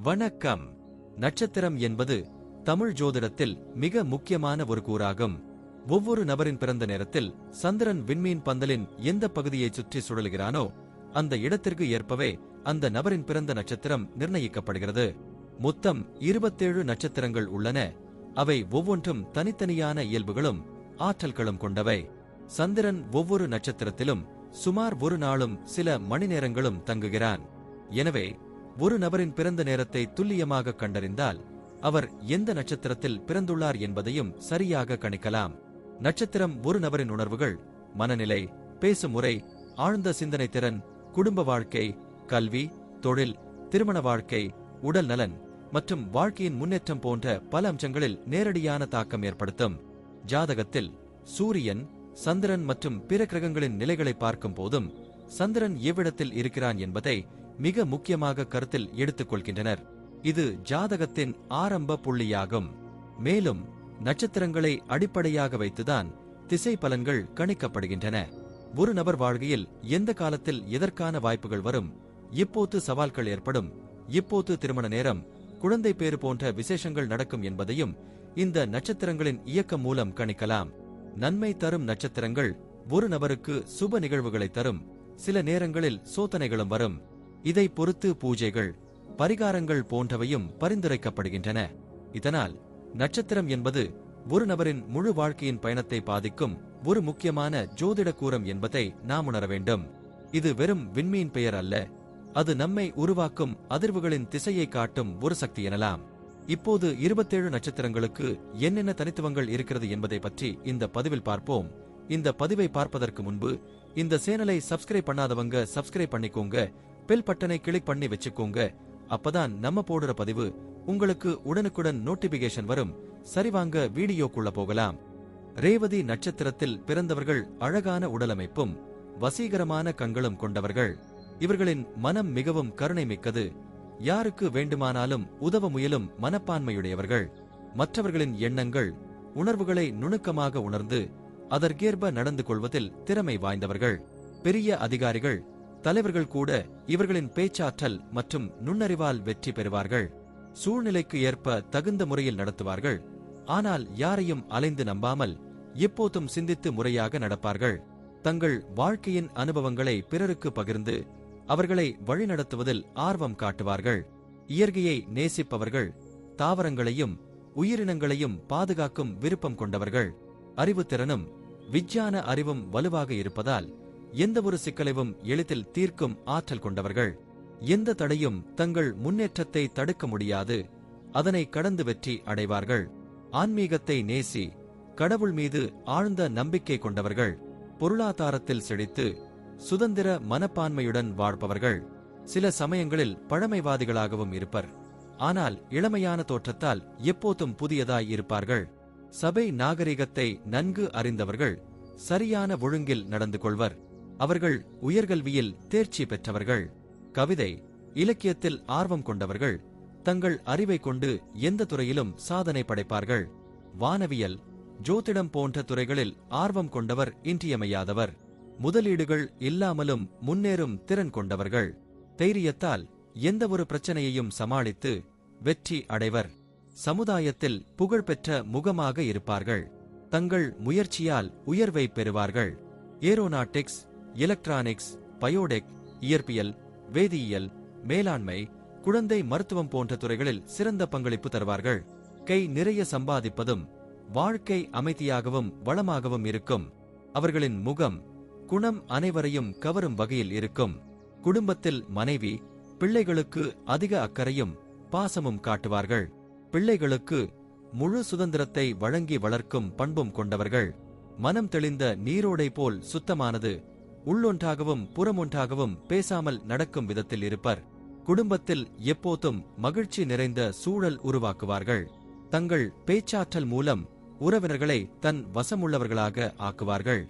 வணக்கம். நட்சத்திரம் என்பது தமிழ் ஜோதிடத்தில் மிக முக்கியமான ஒரு கூறாகும். ஒவ்வொரு நபரின் பிறந்த நேரத்தில் சந்திரன் விண்மீன் பந்தலின் எந்த பகுதியை சுற்றி சுழலுகிறானோ அந்த இடத்திற்கு ஏற்பவே அந்த நபரின் பிறந்த நட்சத்திரம் நிர்ணயிக்கப்படுகிறது. மொத்தம் 27 நட்சத்திரங்கள் உள்ளன. அவை ஒவ்வொன்றும் தனித்தனியான இயல்புகளும் ஆற்றல்களும் கொண்டவை. சந்திரன் ஒவ்வொரு நட்சத்திரத்திலும் சுமார் ஒரு நாளும் சில மணி நேரங்களும் தங்குகிறான். எனவே ஒரு நபரின் பிறந்த நேரத்தை துல்லியமாக கண்டறிந்தால் அவர் எந்த நட்சத்திரத்தில் பிறந்துள்ளார் என்பதையும் சரியாக கணிக்கலாம். நட்சத்திரம் ஒரு நபரின் உணர்வுகள், மனநிலை, பேசும் முறை, ஆழ்ந்த சிந்தனை திறன், குடும்ப வாழ்க்கை, கல்வி, தொழில், திருமண வாழ்க்கை, உடல் நலன் மற்றும் வாழ்க்கையின் முன்னேற்றம் போன்ற பல அம்சங்களில் நேரடியான தாக்கம் ஏற்படுத்தும். ஜாதகத்தில் சூரியன், சந்திரன் மற்றும் பிற கிரகங்களின் நிலைகளை பார்க்கும் போதும் சந்திரன் எவ்விடத்தில் இருக்கிறான் என்பதை மிக முக்கியமாக கருத்தில் எடுத்துக் கொள்கின்றனர். இது ஜாதகத்தின் ஆரம்ப புள்ளியாகும். மேலும் நட்சத்திரங்களை அடிப்படையாக வைத்துதான் திசை பலன்கள் கணிக்கப்படுகின்றன. ஒரு நபர் வாழ்க்கையில் எந்த காலத்தில் எதற்கான வாய்ப்புகள் வரும், எப்போது சவால்கள் ஏற்படும், எப்போது திருமண நேரம், குழந்தை பேறு போன்ற விசேஷங்கள் நடக்கும் என்பதையும் இந்த நட்சத்திரங்களின் இயக்கம் மூலம் கணிக்கலாம். நன்மை தரும் நட்சத்திரங்கள் ஒரு நபருக்கு சுப நிகழ்வுகளை தரும். சில நேரங்களில் சோதனைகளும் வரும். இதை பொறுத்து பூஜைகள், பரிகாரங்கள் போன்றவையும் பரிந்துரைக்கப்படுகின்றன. இதனால் நட்சத்திரம் என்பது ஒரு நபரின் முழு வாழ்க்கையின் பயணத்தை பாதிக்கும் ஒரு முக்கியமான ஜோதிட கூறம் என்பதை நாம் உணர வேண்டும். இது வெறும் விண்மீன் பெயர் அல்ல, அது நம்மை உருவாக்கும் அதிர்வுகளின் திசையை காட்டும் ஒரு சக்தி எனலாம். இப்போது 27 நட்சத்திரங்களுக்கு என்னென்ன தனித்துவங்கள் இருக்கிறது என்பதை பற்றி இந்த பதிவில் பார்ப்போம். இந்த பதிவை பார்ப்பதற்கு முன்பு இந்த சேனலை சப்ஸ்கிரைப் பண்ணாதவங்க சப்ஸ்கிரைப் பண்ணிக்கோங்க, பெல் பட்டனை கிளிக் பண்ணி வச்சுக்கோங்க. அப்பதான் நம்ம போடுற பதிவு உங்களுக்கு உடனுக்குடன் நோட்டிபிகேஷன் வரும். சரிவாங்க வீடியோக்குள்ள போகலாம். ரேவதி நட்சத்திரத்தில் பிறந்தவர்கள் அழகான உடலமைப்பும் வசீகரமான கண்களும் கொண்டவர்கள். இவர்களின் மனம் மிகவும் கருணை மிக்கது. யாருக்கு வேண்டுமானாலும் உதவ முயலும் மனப்பான்மையுடையவர்கள். மற்றவர்களின் எண்ணங்கள், உணர்வுகளை நுணுக்கமாக உணர்ந்து அதற்கேற்ப நடந்து கொள்வதில் திறமை வாய்ந்தவர்கள். பெரிய அதிகாரிகள், தலைவர்கள் கூட இவர்களின் பேச்சாற்றல் மற்றும் நுண்ணறிவால் வெற்றி பெறுவார்கள். சூழ்நிலைக்கு ஏற்ப தகுந்த முறையில் நடத்துவார்கள். ஆனால் யாரையும் அலைந்து நம்பாமல் எப்போதும் சிந்தித்து முறையாக நடப்பார்கள். தங்கள் வாழ்க்கையின் அனுபவங்களை பிறருக்கு பகிர்ந்து அவர்களை வழிநடத்துவதில் ஆர்வம் காட்டுவார்கள். இயற்கையை நேசிப்பவர்கள், தாவரங்களையும் உயிரினங்களையும் பாதுகாக்கும் விருப்பம் கொண்டவர்கள். அறிவுத்திறனும் விஞ்ஞான அறிவும் வலுவாக இருப்பதால் எந்த ஒரு சிக்கலையும் எளிதில் தீர்க்கும் ஆற்றல் கொண்டவர்கள். எந்த தடையும் தங்கள் முன்னேற்றத்தை தடுக்க முடியாது. அதனை கடந்து வெற்றி அடைவார்கள். ஆன்மீகத்தை நேசி கடவுள் மீது ஆழ்ந்த நம்பிக்கை கொண்டவர்கள். பொருளாதாரத்தில் செழித்து சுதந்திர மனப்பான்மையுடன் வாழ்பவர்கள். சில சமயங்களில் பழமைவாதிகளாகவும் இருப்பர். ஆனால் இளமையான தோற்றத்தால் எப்போதும் புதியதாய் இருப்பார்கள். சபை நாகரிகத்தை நன்கு அறிந்தவர்கள். சரியான ஒழுங்கில் நடந்து கொள்வர். அவர்கள் உயர்கல்வியில் தேர்ச்சி பெற்றவர்கள். கவிதை, இலக்கியத்தில் ஆர்வம் கொண்டவர்கள். தங்கள் அறிவை கொண்டு எந்த துறையிலும் சாதனை படைப்பார்கள். வானவியல், ஜோதிடம் போன்ற துறைகளில் ஆர்வம் கொண்டவர் இன்றியமையாதவர். முதலீடுகள் இல்லாமலும் முன்னேறும் திறன் கொண்டவர்கள். தைரியத்தால் எந்த ஒரு பிரச்சனையையும் சமாளித்து வெற்றி அடைவர். சமுதாயத்தில் புகழ்பெற்ற முகமாக இருப்பார்கள். தங்கள் முயற்சியால் உயர்வை பெறுவார்கள். ஏரோநாட்டிக்ஸ், எலக்ட்ரானிக்ஸ், பயோடெக், இயற்பியல், வேதியியல், மேலாண்மை, குழந்தை மருத்துவம் போன்ற துறைகளில் சிறந்த பங்களிப்பு தருவார்கள். கை நிறைய சம்பாதிப்பதும் வாழ்க்கை அமைதியாகவும் வளமாகவும் இருக்கும். அவர்களின் முகம், குணம் அனைவரையும் கவரும் வகையில் இருக்கும். குடும்பத்தில் மனைவி, பிள்ளைகளுக்கு அதிக அக்கறையும் பாசமும் காட்டுவார்கள். பிள்ளைகளுக்கு முழு சுதந்திரத்தை வழங்கி வளர்க்கும் பண்பும் கொண்டவர்கள். மனம் தெளிந்த நீரோடை போல் சுத்தமானது. உள்ளொன்றாகவும் புறமொன்றாகவும் பேசாமல் நடக்கும் விதத்தில் இருப்பர். குடும்பத்தில் எப்போதும் மகிழ்ச்சி நிறைந்த சூழல் உருவாக்குவார்கள். தங்கள் பேச்சாற்றல் மூலம் உறவினர்களை தன் வசமுள்ளவர்களாக ஆக்குவார்கள்.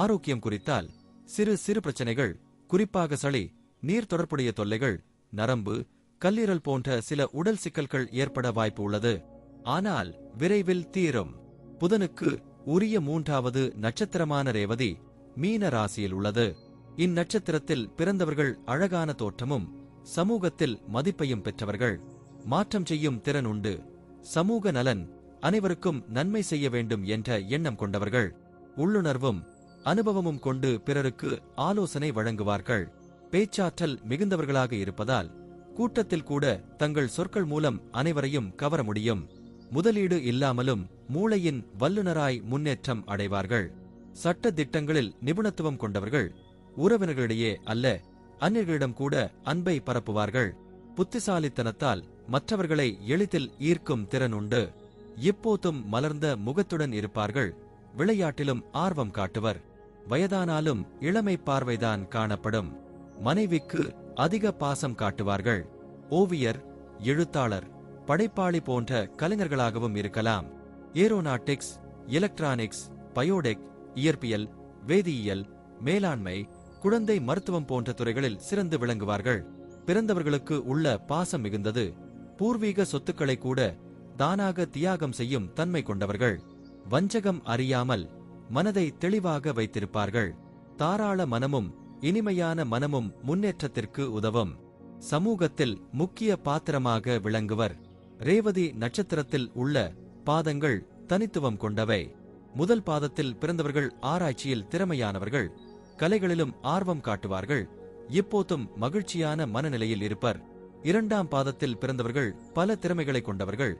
ஆரோக்கியம் குறித்தால் சிறு சிறு பிரச்சனைகள், குறிப்பாக சளி, நீர் தொடர்புடைய தொல்லைகள், நரம்பு, கல்லீரல் போன்ற சில உடல் சிக்கல்கள் ஏற்பட வாய்ப்பு உள்ளது. ஆனால் விரைவில் தீரும். புதனுக்கு உரிய 3வது நட்சத்திரமான ரேவதி மீன ராசியில் உள்ளது. இந்நட்சத்திரத்தில் பிறந்தவர்கள் அழகான தோற்றமும் சமூகத்தில் மதிப்பையும் பெற்றவர்கள். மாற்றம் செய்யும் திறன் உண்டு. சமூக நலன், அனைவருக்கும் நன்மை செய்ய வேண்டும் என்ற எண்ணம் கொண்டவர்கள். உள்ளுணர்வும் அனுபவமும் கொண்டு பிறருக்கு ஆலோசனை வழங்குவார்கள். பேச்சாற்றல் மிகுந்தவர்களாக இருப்பதால் கூட்டத்தில் கூட தங்கள் சொற்கள் மூலம் அனைவரையும் கவர முடியும். முதலீடு இல்லாமலும் மூளையின் வல்லுநராய் முன்னேற்றம் அடைவார்கள். சட்ட திட்டங்களில் நிபுணத்துவம் கொண்டவர்கள். உறவினர்களிடையே அல்ல, அந்நியர்களிடம் கூட அன்பை பரப்புவார்கள். புத்திசாலித்தனத்தால் மற்றவர்களை எளிதில் ஈர்க்கும் திறன் உண்டு. எப்போதும் மலர்ந்த முகத்துடன் இருப்பார்கள். விளையாட்டிலும் ஆர்வம் காட்டுவர். வயதானாலும் இளமை பார்வைதான் காணப்படும். மனைவிக்கு அதிக பாசம் காட்டுவார்கள். ஓவியர், எழுத்தாளர், படைப்பாளி போன்ற கலைஞர்களாகவும் இருக்கலாம். ஏரோநாட்டிக்ஸ், எலக்ட்ரானிக்ஸ், பயோடெக், இயற்பியல், வேதியியல், மேலாண்மை, குழந்தை மருத்துவம் போன்ற துறைகளில் சிறந்து விளங்குவார்கள். பிறந்தவர்களுக்கு உள்ள பாசம் மிகுந்தது. பூர்வீக சொத்துக்களை கூட தானாக தியாகம் செய்யும் தன்மை கொண்டவர்கள். வஞ்சகம் அறியாமல் மனதை தெளிவாக வைத்திருப்பார்கள். தாராள மனமும் இனிமையான மனமும் முன்னேற்றத்திற்கு உதவும். சமூகத்தில் முக்கிய பாத்திரமாக விளங்குவர். ரேவதி நட்சத்திரத்தில் உள்ள பாதங்கள் தனித்துவம் கொண்டவை. முதல் பாதத்தில் பிறந்தவர்கள் ஆராய்ச்சியில் திறமையானவர்கள். கலைகளிலும் ஆர்வம் காட்டுவார்கள். எப்போதும் மகிழ்ச்சியான மனநிலையில் இருப்பர். இரண்டாம் பாதத்தில் பிறந்தவர்கள் பல திறமைகளை கொண்டவர்கள்.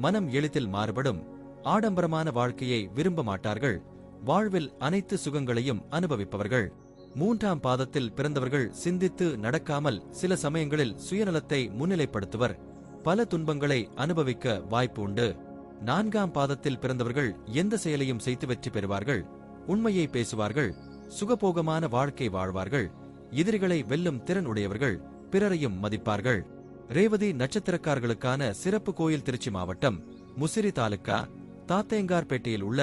மனம் எளிதில் மாறுபடும். ஆடம்பரமான வாழ்க்கையை விரும்ப மாட்டார்கள். வாழ்வில் அனைத்து சுகங்களையும் அனுபவிப்பவர்கள். மூன்றாம் பாதத்தில் பிறந்தவர்கள் சிந்தித்து நடக்காமல் சில சமயங்களில் சுயநலத்தை முன்னிலைப்படுத்துவர். பல துன்பங்களை அனுபவிக்க வாய்ப்பு உண்டு. நான்காம் பாதத்தில் பிறந்தவர்கள் எந்த செயலையும் செய்து வெற்றி பெறுவார்கள். உண்மையை பேசுவார்கள். சுகபோகமான வாழ்க்கை வாழ்வார்கள். எதிரிகளை வெல்லும் திறன் உடையவர்கள். பிறரையும் மதிப்பார்கள். ரேவதி நட்சத்திரக்காரர்களுக்கான சிறப்பு கோயில் திருச்சி மாவட்டம் முசிறி தாலுக்கா தாத்தேங்கார்பேட்டையில் உள்ள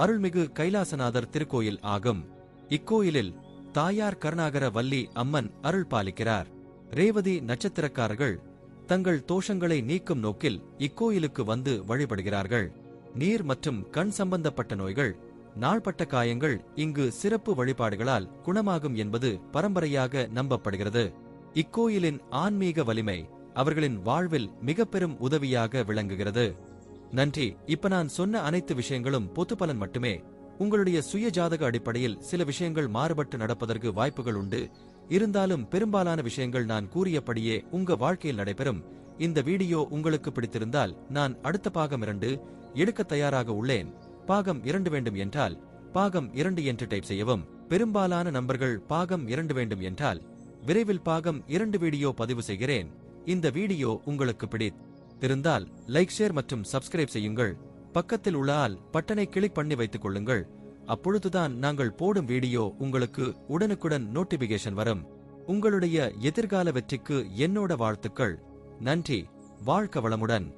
அருள்மிகு கைலாசநாதர் திருக்கோயில் ஆகும். இக்கோயிலில் தாயார் கருணாகர வள்ளி அம்மன் அருள் பாலிக்கிறார். ரேவதி நட்சத்திரக்காரர்கள் தங்கள் தோஷங்களை நீக்கும் நோக்கில் இக்கோயிலுக்கு வந்து வழிபடுகிறார்கள். நீர் மற்றும் கண் சம்பந்தப்பட்ட நோய்கள், நாள்பட்ட காயங்கள் இங்கு சிறப்பு வழிபாடுகளால் குணமாகும் என்பது பரம்பரையாக நம்பப்படுகிறது. இக்கோயிலின் ஆன்மீக வலிமை அவர்களின் வாழ்வில் மிக பெரும் உதவியாக விளங்குகிறது. நன்றி. இப்ப நான் சொன்ன அனைத்து விஷயங்களும் பொது பலன் மட்டுமே. உங்களுடைய சுய ஜாதக அடிப்படையில் சில விஷயங்கள் மாறுபட்டு நடப்பதற்கு வாய்ப்புகள் உண்டு. இருந்தாலும் பெரும்பாலான விஷயங்கள் நான் கூறியபடியே உங்க வாழ்க்கையில் நடைபெறும். இந்த வீடியோ உங்களுக்கு பிடித்திருந்தால் நான் அடுத்த பாகம் 2 எடுக்க தயாராக உள்ளேன். பாகம் 2 வேண்டும் என்றால் பாகம் 2 என்று டைப் செய்யவும். பெரும்பாலான நண்பர்கள் பாகம் 2 வேண்டும் என்றால் விரைவில் பாகம் 2 வீடியோ பதிவு செய்கிறேன். இந்த வீடியோ உங்களுக்கு பிடித்திருந்தால் லைக், ஷேர் மற்றும் சப்ஸ்கிரைப் செய்யுங்கள். பக்கத்தில் உள்ள ஆல் பட்டனை கிளிக் பண்ணி வைத்துக் கொள்ளுங்கள். அப்பொழுதுதான் நாங்கள் போடும் வீடியோ உங்களுக்கு உடனுக்குடன் நோட்டிபிகேஷன் வரும். உங்களுடைய எதிர்கால வெற்றிக்கு என்னோட வாழ்த்துக்கள். நன்றி. வாழ்க வளமுடன்.